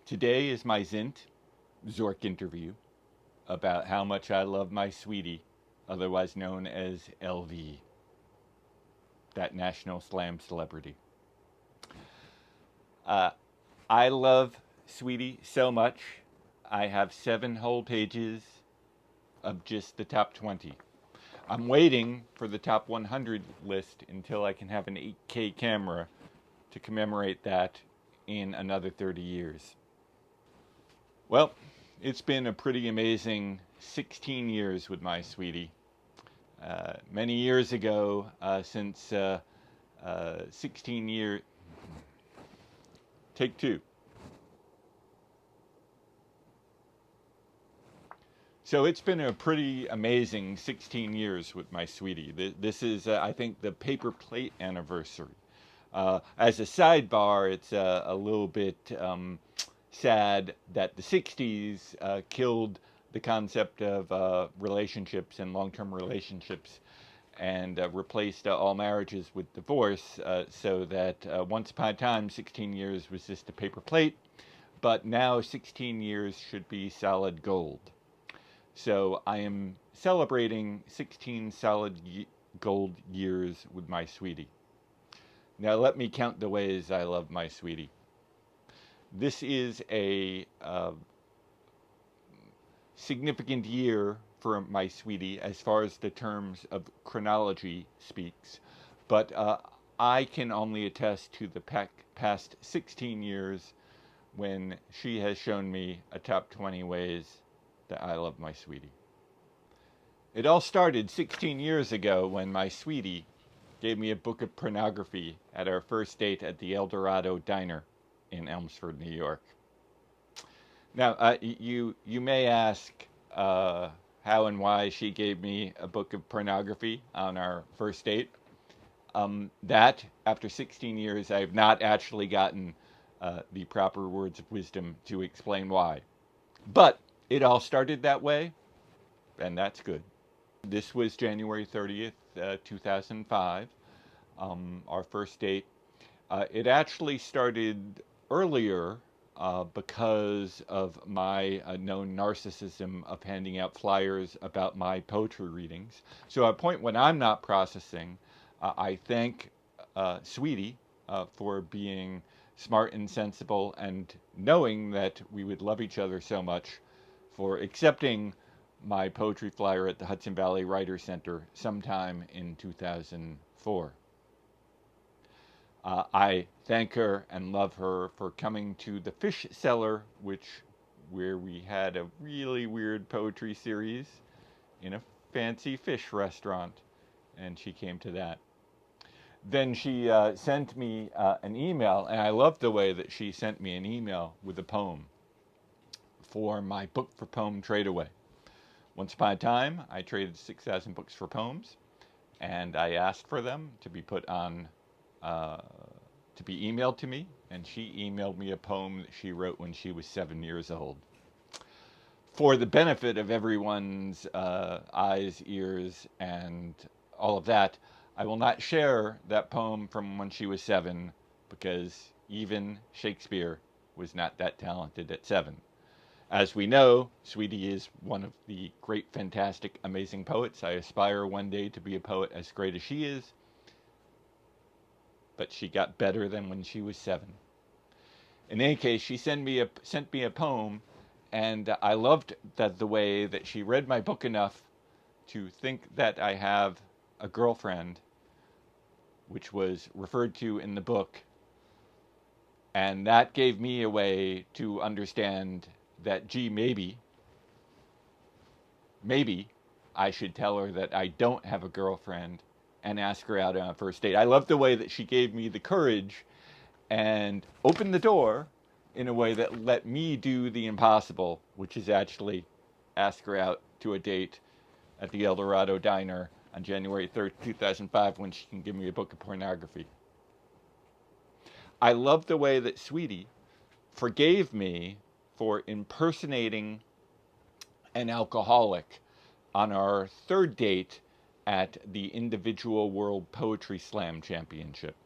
Today is my zint Zork interview about how much I love my sweetie, otherwise known as LV, that National Slam celebrity. Uh, I love Sweetie so much. I have 7 whole pages of just the top 20. I'm waiting for the top 100 list until I can have an 8K camera to commemorate that in another 30 years. Well, it's been a pretty amazing 16 years with my sweetie. Many years ago, since 16 years, take 2. So it's been a pretty amazing 16 years with my sweetie. This is, I think, the paper plate anniversary. As a sidebar, it's a little bit sad that the 60s killed the concept of relationships and long-term relationships and replaced all marriages with divorce, so that once upon a time 16 years was just a paper plate, but now 16 years should be solid gold. So I am celebrating 16 solid gold years with my sweetie. Now let me count the ways I love my sweetie. This is a significant year for my sweetie as far as the terms of chronology speaks, but I can only attest to the past 16 years when she has shown me a top 20 ways that I love my sweetie. It all started 16 years ago when my sweetie gave me a book of pornography at our first date at the El Dorado Diner in Elmsford, New York. Now, you may ask how and why she gave me a book of pornography on our first date. That, after 16 years, I have not actually gotten the proper words of wisdom to explain why. But it all started that way, and that's good. This was January 30th, 2005, our first date. It actually started earlier because of my known narcissism of handing out flyers about my poetry readings. So at a point when I'm not processing, I thank Sweetie for being smart and sensible and knowing that we would love each other so much, for accepting my poetry flyer at the Hudson Valley Writer Center sometime in 2004. I thank her and love her for coming to the Fish Cellar, where we had a really weird poetry series in a fancy fish restaurant, and she came to that. Then she sent me an email, and I loved the way that she sent me an email with a poem for my book for poem trade away. Once upon a time, I traded 6,000 books for poems, and I asked for them to be put on, to be emailed to me, and she emailed me a poem that she wrote when she was 7 years old. For the benefit of everyone's eyes, ears, and all of that, I will not share that poem from when she was 7, because even Shakespeare was not that talented at 7. As we know, Sweetie is one of the great, fantastic, amazing poets. I aspire one day to be a poet as great as she is, but she got better than when she was 7. In any case, she sent me a poem, and I loved the way that she read my book enough to think that I have a girlfriend, which was referred to in the book, and that gave me a way to understand that, gee, maybe I should tell her that I don't have a girlfriend and ask her out on a first date. I love the way that she gave me the courage and opened the door in a way that let me do the impossible, which is actually ask her out to a date at the El Dorado Diner on January 3rd, 2005, when she can give me a book of pornography. I love the way that Sweetie forgave me for impersonating an alcoholic on our third date at the Individual World Poetry Slam Championship.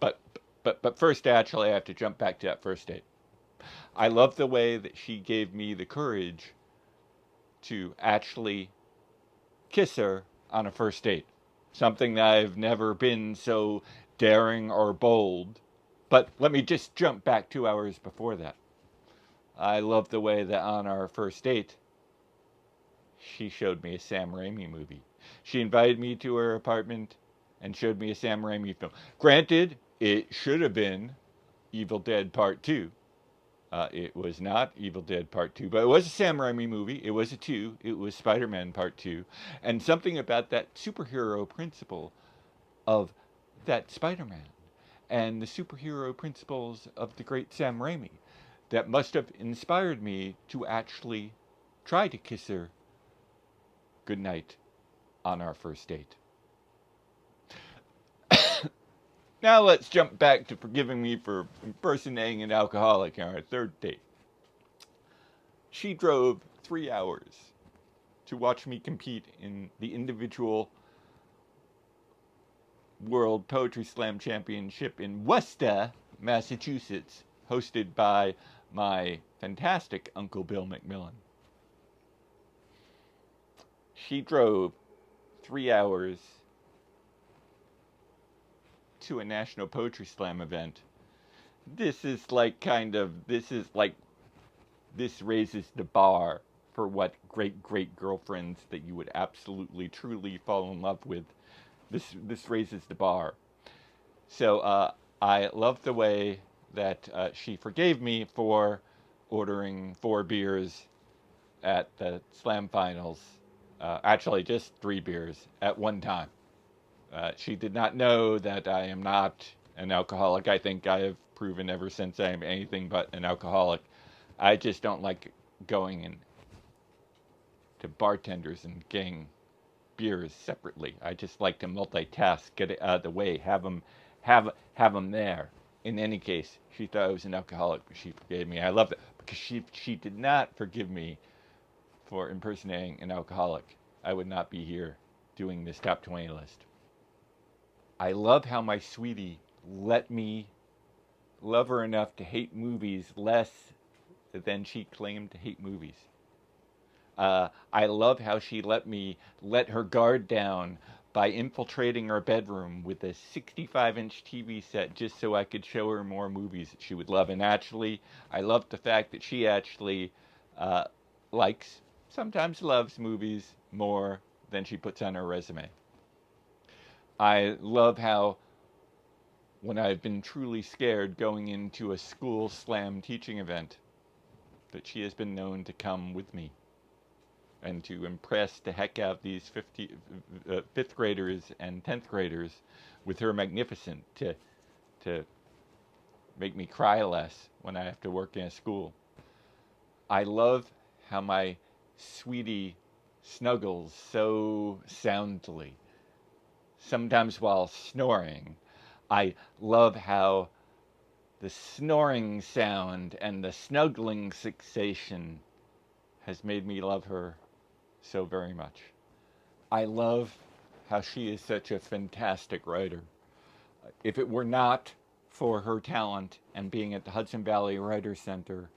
But first, actually, I have to jump back to that first date. I love the way that she gave me the courage to actually kiss her on a first date. Something that I've never been so daring or bold. But let me just jump back 2 hours before that. I love the way that on our first date, she showed me a Sam Raimi movie. She invited me to her apartment and showed me a Sam Raimi film. Granted, it should have been Evil Dead Part 2. It was not Evil Dead Part 2, but it was a Sam Raimi movie. It was a 2. It was Spider-Man Part 2. And something about that superhero principle of that Spider-Man and the superhero principles of the great Sam Raimi that must have inspired me to actually try to kiss her goodnight on our first date. Now let's jump back to forgiving me for impersonating an alcoholic on our third date. She drove 3 hours to watch me compete in the individual World Poetry Slam Championship in Worcester, Massachusetts, hosted by my fantastic Uncle Bill McMillan. She drove 3 hours to a National Poetry Slam event. This raises the bar for what great girlfriends that you would absolutely truly fall in love with. This raises the bar. So I love the way that she forgave me for ordering 4 beers at the Slam Finals. Actually, just 3 beers at one time. She did not know that I am not an alcoholic. I think I have proven ever since I am anything but an alcoholic. I just don't like going in to bartenders and getting beers separately. I just like to multitask, get it out of the way, have them there. In any case, she thought I was an alcoholic, but she forgave me. I love it because she did not forgive me for impersonating an alcoholic. I would not be here doing this top 20 list. I love how my sweetie let me love her enough to hate movies less than she claimed to hate movies. I love how she let her guard down by infiltrating her bedroom with a 65-inch TV set just so I could show her more movies that she would love. And actually, I love the fact that she actually likes, sometimes loves movies more than she puts on her resume. I love how when I've been truly scared going into a school slam teaching event, that she has been known to come with me and to impress the heck out of these 5th graders and 10th graders with her magnificence to make me cry less when I have to work in a school. I love how my sweetie snuggles so soundly, sometimes while snoring. I love how the snoring sound and the snuggling sensation has made me love her so very much. I love how she is such a fantastic writer. If it were not for her talent and being at the Hudson Valley Writers Center,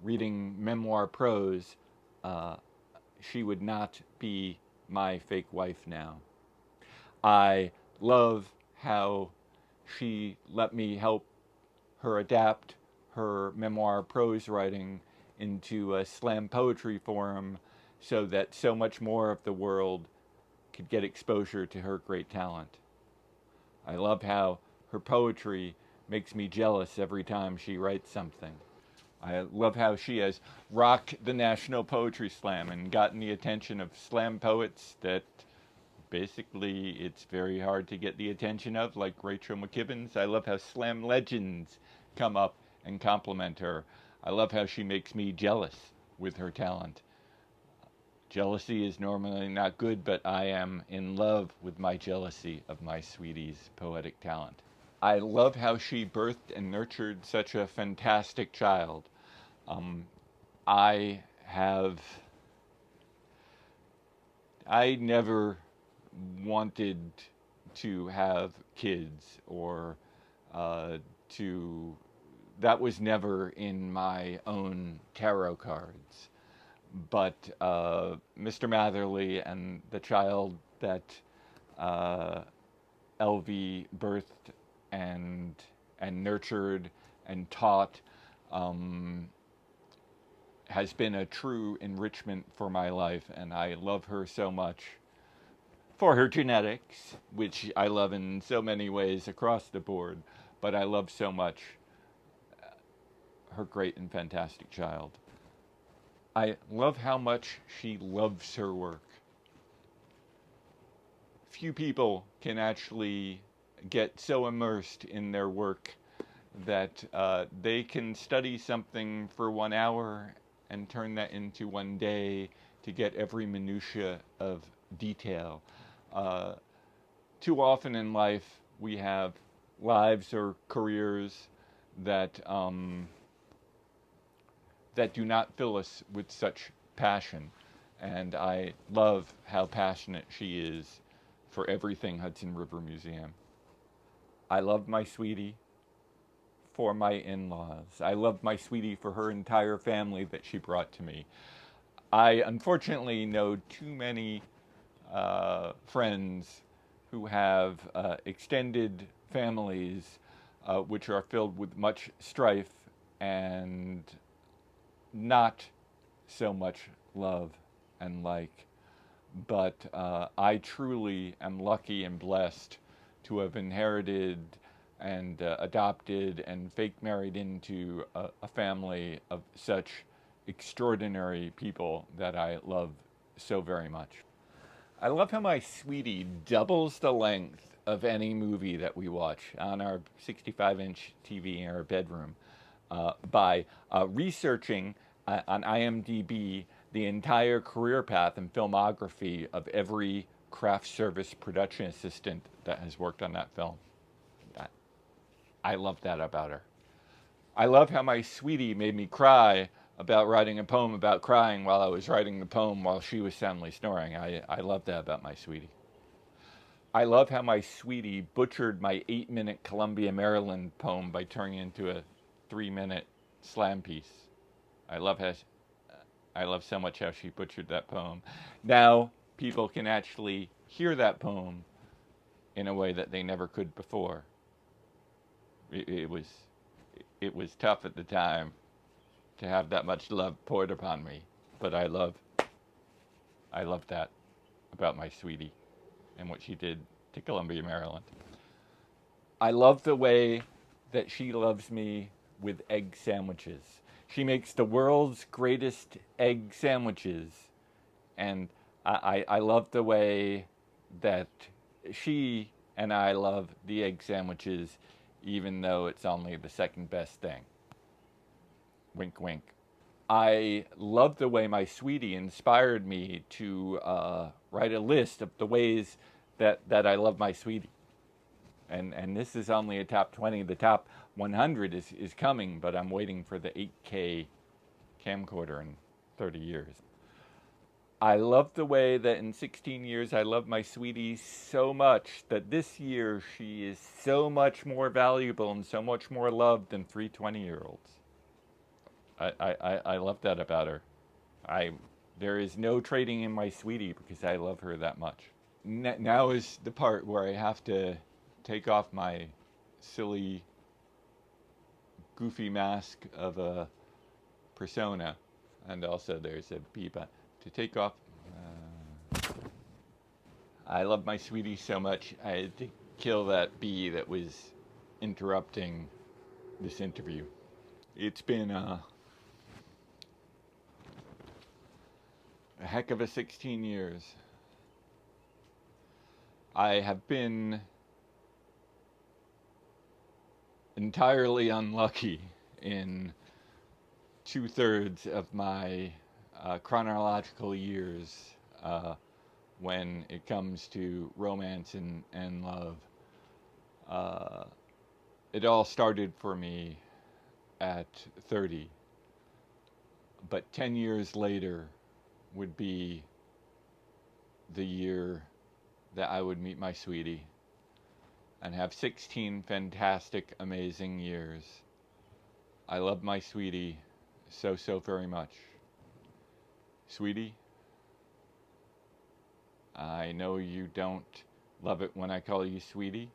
reading memoir prose, she would not be my fake wife now. I love how she let me help her adapt her memoir prose writing into a slam poetry forum so that so much more of the world could get exposure to her great talent. I love how her poetry makes me jealous every time she writes something. I love how she has rocked the National Poetry Slam and gotten the attention of slam poets that basically it's very hard to get the attention of, like Rachel McKibbins. I love how slam legends come up and compliment her. I love how she makes me jealous with her talent. Jealousy is normally not good, but I am in love with my jealousy of my sweetie's poetic talent. I love how she birthed and nurtured such a fantastic child. I never wanted to have kids or to that was never in my own tarot cards. But Mr. Matherly and the child that uh, LV birthed and nurtured and taught um, has been a true enrichment for my life, and I love her so much for her genetics, which I love in so many ways across the board, but I love so much her great and fantastic child. I love how much she loves her work. Few people can actually get so immersed in their work that they can study something for 1 hour and turn that into 1 day to get every minutia of detail. Uh, Too often in life, we have lives or careers that that do not fill us with such passion. And I love how passionate she is for everything Hudson River Museum. I love my sweetie for my in-laws. I love my sweetie for her entire family that she brought to me. I unfortunately know too many friends who have extended families which are filled with much strife and not so much love and like. But I truly am lucky and blessed to have inherited and adopted and fake married into a family of such extraordinary people that I love so very much. I love how my sweetie doubles the length of any movie that we watch on our 65-inch TV in our bedroom by researching on IMDb the entire career path and filmography of every craft service production assistant that has worked on that film. I love that about her. I love how my sweetie made me cry about writing a poem about crying while I was writing the poem while she was soundly snoring. I love that about my sweetie. I love how my sweetie butchered my 8-minute Columbia, Maryland poem by turning it into a 3-minute slam piece. I love so much how she butchered that poem. Now people can actually hear that poem in a way that they never could before. It was tough at the time to have that much love poured upon me, but I love that about my sweetie and what she did to Columbia, Maryland. I love the way that she loves me with egg sandwiches. She makes the world's greatest egg sandwiches, and I love the way that she and I love the egg sandwiches, even though it's only the second best thing. Wink, wink. I love the way my sweetie inspired me to write a list of the ways that I love my sweetie. And this is only a top 20. The top 100 is coming, but I'm waiting for the 8K camcorder in 30 years. I love the way that in 16 years I love my sweetie so much that this year she is so much more valuable and so much more loved than 3 20-year-olds. I love that about her. There is no trading in my sweetie because I love her that much. Now is the part where I have to take off my silly, goofy mask of a persona, and also there's a beep to take off. I love my sweetie so much I had to kill that bee that was interrupting this interview. It's been a heck of a 16 years. I have been entirely unlucky in 2/3 of my chronological years when it comes to romance and love. It all started for me at 30, but 10 years later would be the year that I would meet my sweetie and have 16 fantastic, amazing years I love my sweetie so, so very much. Sweetie, I know you don't love it when I call you sweetie.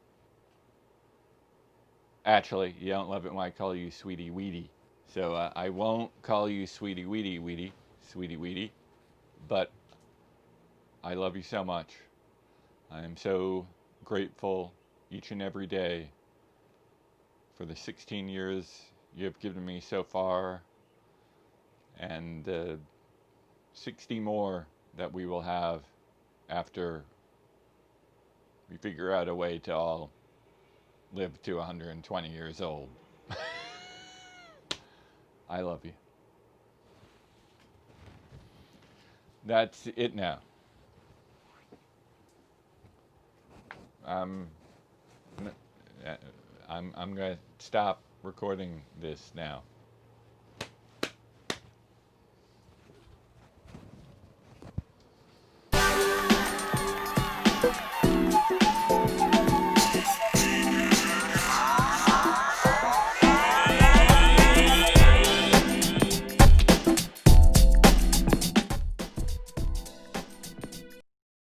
Actually, you don't love it when I call you sweetie weedy. So I won't call you sweetie weedy weedy, sweetie weedy. But I love you so much. I am so grateful each and every day for the 16 years you have given me so far, and the 60 more that we will have after we figure out a way to all live to 120 years old. I love you. That's it now. I'm I'm gonna stop recording this now.